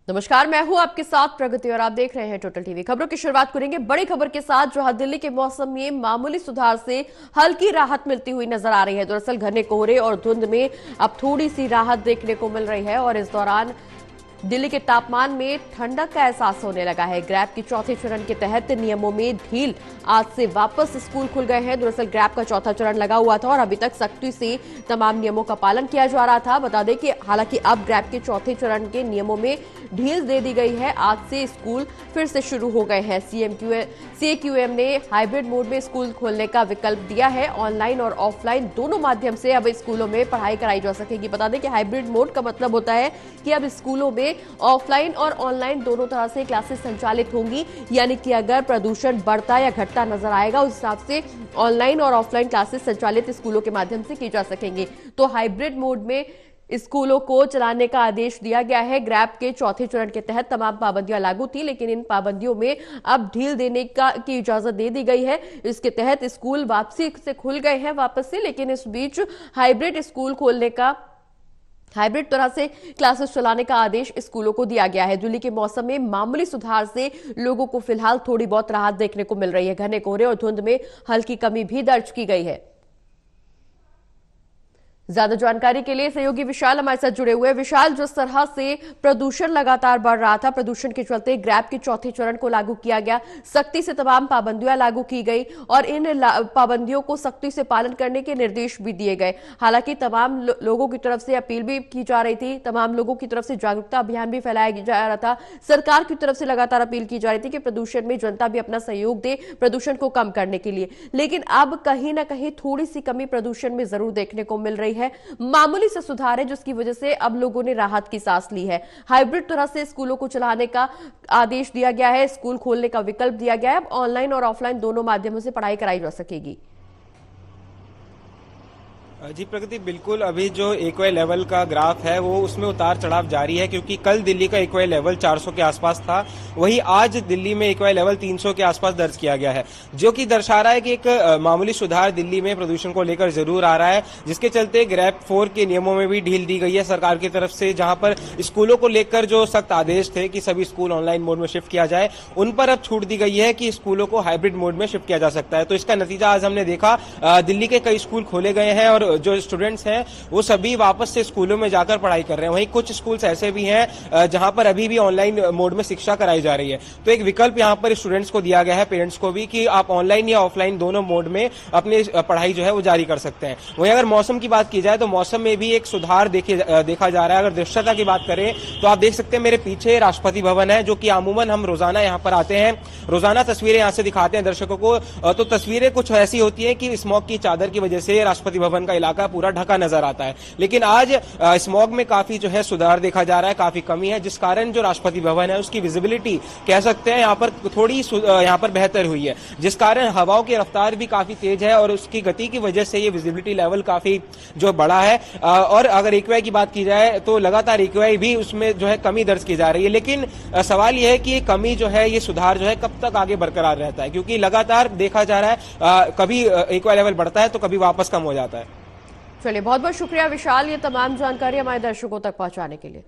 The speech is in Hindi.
नमस्कार, मैं हूं आपके साथ प्रगति और आप देख रहे हैं टोटल टीवी। खबरों की शुरुआत करेंगे बड़ी खबर के साथ, जहां दिल्ली के मौसम में मामूली सुधार से हल्की राहत मिलती हुई नजर आ रही है। दरअसल घने कोहरे और धुंध में अब थोड़ी सी राहत देखने को मिल रही है और इस दौरान दिल्ली के तापमान में ठंडक का एहसास होने लगा है। ग्रैब के चौथे चरण के तहत नियमों में ढील, आज से वापस स्कूल खुल गए हैं। दरअसल ग्रैब का चौथा चरण लगा हुआ था और अभी तक सख्ती से तमाम नियमों का पालन किया जा रहा था। बता दें कि हालांकि अब ग्रैब के चौथे चरण के नियमों में ढील दे दी गई है। आज से स्कूल फिर से शुरू हो गए हैं। CAQM ने हाइब्रिड मोड में स्कूल खोलने का विकल्प दिया है। ऑनलाइन और ऑफलाइन दोनों माध्यम से अब स्कूलों में पढ़ाई कराई जा सकेगी। बता दें कि हाइब्रिड मोड का मतलब होता है कि अब स्कूलों में ऑफलाइन और ऑनलाइन दोनों तरह से क्लासेस संचालित होंगी, यानी कि अगर प्रदूषण बढ़ता या घटता नजर आएगा उस हिसाब से ऑनलाइन और ऑफलाइन क्लासेस संचालित स्कूलों के माध्यम से की जा सकेंगे। तो हाइब्रिड मोड में स्कूलों को चलाने का आदेश दिया गया है। ग्रैब के चौथे चरण के तहत तमाम पाबंदियां लागू थी, लेकिन इन पाबंदियों में अब ढील देने की इजाजत दे दी गई है। इसके तहत स्कूल वापसी से खुल गए हैं वापस से, लेकिन इस बीच हाइब्रिड तरह से क्लासेस चलाने का आदेश स्कूलों को दिया गया है। दिल्ली के मौसम में मामूली सुधार से लोगों को फिलहाल थोड़ी बहुत राहत देखने को मिल रही है। घने कोहरे और धुंध में हल्की कमी भी दर्ज की गई है। ज्यादा जानकारी के लिए सहयोगी विशाल हमारे साथ जुड़े हुए हैं। विशाल, जिस तरह से प्रदूषण लगातार बढ़ रहा था, प्रदूषण के चलते ग्रैब के चौथे चरण को लागू किया गया, सख्ती से तमाम पाबंदियां लागू की गई और इन पाबंदियों को सख्ती से पालन करने के निर्देश भी दिए गए। हालांकि तमाम लोगों की तरफ से अपील भी की जा रही थी, तमाम लोगों की तरफ से जागरूकता अभियान भी फैलाया जा रहा था। सरकार की तरफ से लगातार अपील की जा रही थी कि प्रदूषण में जनता भी अपना सहयोग दे प्रदूषण को कम करने के लिए। लेकिन अब कहीं ना कहीं थोड़ी सी कमी प्रदूषण में जरूर देखने को मिल रही है। मामूली से सुधार है, जिसकी वजह से अब लोगों ने राहत की सांस ली है। हाइब्रिड तरह से स्कूलों को चलाने का आदेश दिया गया है, स्कूल खोलने का विकल्प दिया गया है। अब ऑनलाइन और ऑफलाइन दोनों माध्यमों से पढ़ाई कराई जा सकेगी। जी प्रगति, बिल्कुल। अभी जो एक्वाई लेवल का ग्राफ है वो उसमें उतार चढ़ाव जारी है, क्योंकि कल दिल्ली का एक्वाई लेवल 400 के आसपास था, वहीं आज दिल्ली में एक्वाई लेवल 300 के आसपास दर्ज किया गया है, जो कि दर्शा रहा है कि एक मामूली सुधार दिल्ली में प्रदूषण को लेकर जरूर आ रहा है, जिसके चलते ग्रैब 4 के नियमों में भी ढील दी गई है सरकार की तरफ से। जहां पर स्कूलों को लेकर जो सख्त आदेश थे कि सभी स्कूल ऑनलाइन मोड में शिफ्ट किया जाए, उन पर अब छूट दी गई है कि स्कूलों को हाइब्रिड मोड में शिफ्ट किया जा सकता है। तो इसका नतीजा आज हमने देखा, दिल्ली के कई स्कूल खोले गए हैं और जो स्टूडेंट्स हैं वो सभी वापस से स्कूलों में जाकर पढ़ाई कर रहे हैं। वहीं कुछ स्कूल्स ऐसे भी हैं जहां पर अभी भी ऑनलाइन मोड में शिक्षा कराई जा रही है। तो एक विकल्प यहां पर स्टूडेंट्स को दिया गया है, पेरेंट्स को भी, कि आप ऑनलाइन या ऑफलाइन दोनों मोड में अपनी पढ़ाई जो है वो जारी कर सकते हैं। वहीं अगर मौसम की बात की जाए तो मौसम में भी एक सुधार देखा जा रहा है। अगर दृश्यता की बात करें तो आप देख सकते हैं मेरे पीछे राष्ट्रपति भवन है, जो कि अमूमन हम रोजाना यहाँ पर आते हैं, रोजाना तस्वीरें यहाँ से दिखाते हैं दर्शकों को। तो तस्वीरें कुछ ऐसी होती है कि स्मॉग की चादर की वजह से राष्ट्रपति भवन का इलाका पूरा ढका नजर आता है, लेकिन आज स्मॉग में काफी जो है सुधार देखा जा रहा है, काफी कमी है, जिस कारण जो राष्ट्रपति भवन है उसकी विजिबिलिटी कह सकते हैं यहाँ पर थोड़ी यहाँ पर बेहतर हुई है, जिस कारण हवाओं की रफ्तार भी काफी तेज है और उसकी गति की वजह से ये विजिबिलिटी लेवल काफी जो बढ़ा है। और अगर एक्यूआई की बात की जाए तो लगातार एक्यूआई भी उसमें जो है कमी दर्ज की जा रही है, लेकिन सवाल यह है कि ये कमी जो है, ये सुधार जो है कब तक आगे बरकरार रहता है, क्योंकि लगातार देखा जा रहा है कभी एक्यूआई लेवल बढ़ता है तो कभी वापस कम हो जाता है। चलिए, बहुत बहुत शुक्रिया विशाल, ये तमाम जानकारी हमारे दर्शकों तक पहुंचाने के लिए।